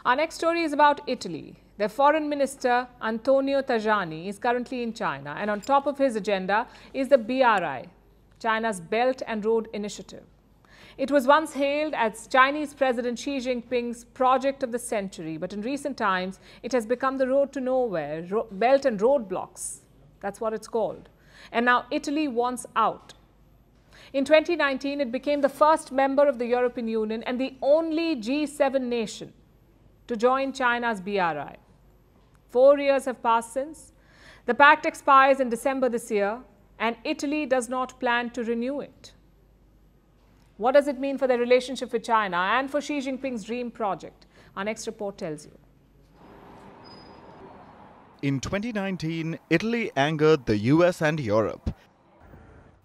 Our next story is about Italy. Their foreign minister, Antonio Tajani, is currently in China, and on top of his agenda is the BRI, China's Belt and Road Initiative. It was once hailed as Chinese President Xi Jinping's project of the century, but in recent times, it has become the road to nowhere, belt and roadblocks. That's what it's called. And now Italy wants out. In 2019, it became the first member of the European Union and the only G7 nation to join China's BRI. 4 years have passed since. The pact expires in December this year, and Italy does not plan to renew it. What does it mean for their relationship with China and for Xi Jinping's dream project? Our next report tells you. In 2019, Italy angered the US and Europe.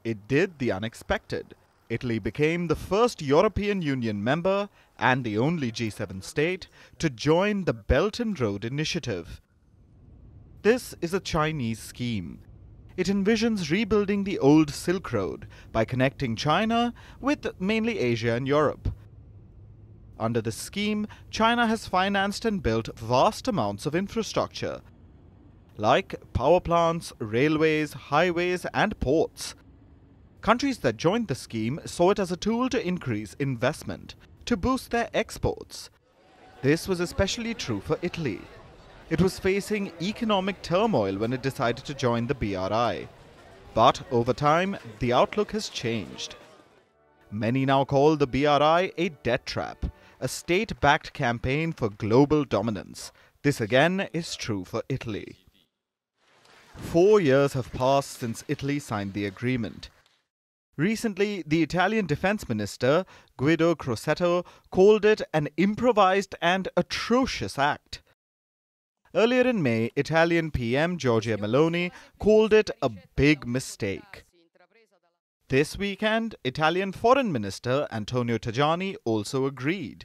It did the unexpected. Italy became the first European Union member and the only G7 state to join the Belt and Road Initiative. This is a Chinese scheme. It envisions rebuilding the old Silk Road by connecting China with mainly Asia and Europe. Under this scheme, China has financed and built vast amounts of infrastructure, like power plants, railways, highways, and ports. Countries that joined the scheme saw it as a tool to increase investment, to boost their exports. This was especially true for Italy. It was facing economic turmoil when it decided to join the BRI. But over time, the outlook has changed. Many now call the BRI a debt trap, a state-backed campaign for global dominance. This again is true for Italy. 4 years have passed since Italy signed the agreement. Recently, the Italian defense minister, Guido Crosetto, called it an improvised and atrocious act. Earlier in May, Italian PM Giorgia Meloni called it a big mistake. This weekend, Italian Foreign Minister Antonio Tajani also agreed,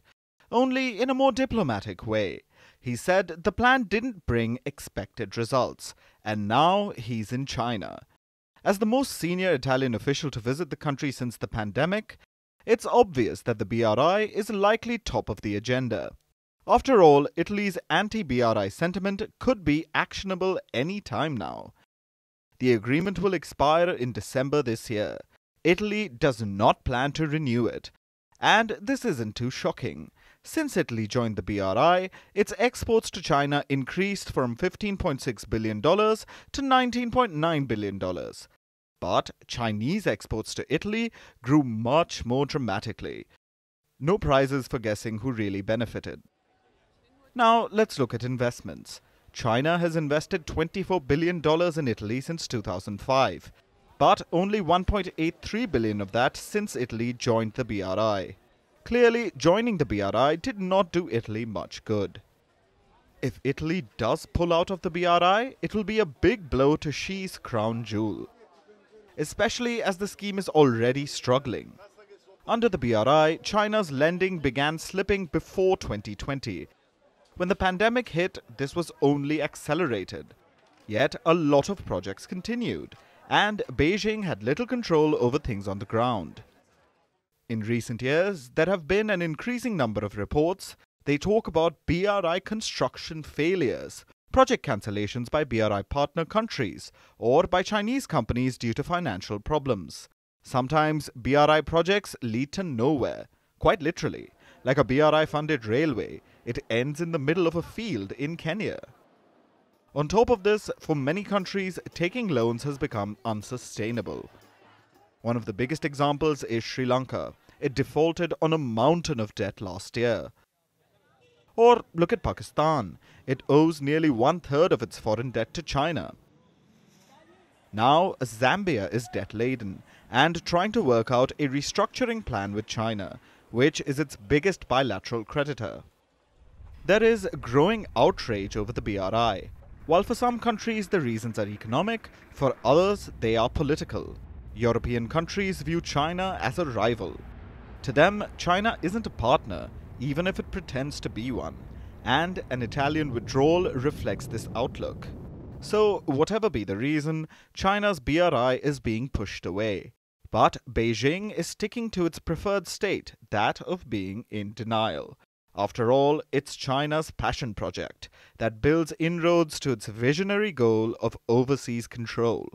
only in a more diplomatic way. He said the plan didn't bring expected results, and now he's in China. As the most senior Italian official to visit the country since the pandemic, it's obvious that the BRI is likely top of the agenda. After all, Italy's anti-BRI sentiment could be actionable any time now. The agreement will expire in December this year. Italy does not plan to renew it. And this isn't too shocking. Since Italy joined the BRI, its exports to China increased from $15.6 billion to $19.9 billion. But Chinese exports to Italy grew much more dramatically. No prizes for guessing who really benefited. Now let's look at investments. China has invested $24 billion in Italy since 2005, but only $1.83 billion of that since Italy joined the BRI. Clearly, joining the BRI did not do Italy much good. If Italy does pull out of the BRI, it will be a big blow to Xi's crown jewel, especially as the scheme is already struggling. Under the BRI, China's lending began slipping before 2020. When the pandemic hit, this was only accelerated. Yet a lot of projects continued, and Beijing had little control over things on the ground. In recent years, there have been an increasing number of reports. They talk about BRI construction failures, project cancellations by BRI partner countries, or by Chinese companies due to financial problems. Sometimes BRI projects lead to nowhere, quite literally, like a BRI-funded railway. It ends in the middle of a field in Kenya. On top of this, for many countries, taking loans has become unsustainable. One of the biggest examples is Sri Lanka. It defaulted on a mountain of debt last year. Or look at Pakistan. It owes nearly 1/3 of its foreign debt to China. Now, Zambia is debt-laden and trying to work out a restructuring plan with China, which is its biggest bilateral creditor. There is growing outrage over the BRI. While for some countries the reasons are economic, for others they are political. European countries view China as a rival. To them, China isn't a partner, even if it pretends to be one, and an Italian withdrawal reflects this outlook. So, whatever be the reason, China's BRI is being pushed away. But Beijing is sticking to its preferred state, that of being in denial. After all, it's China's passion project that builds inroads to its visionary goal of overseas control.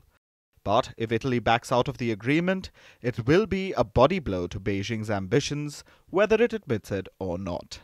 But if Italy backs out of the agreement, it will be a body blow to Beijing's ambitions, whether it admits it or not.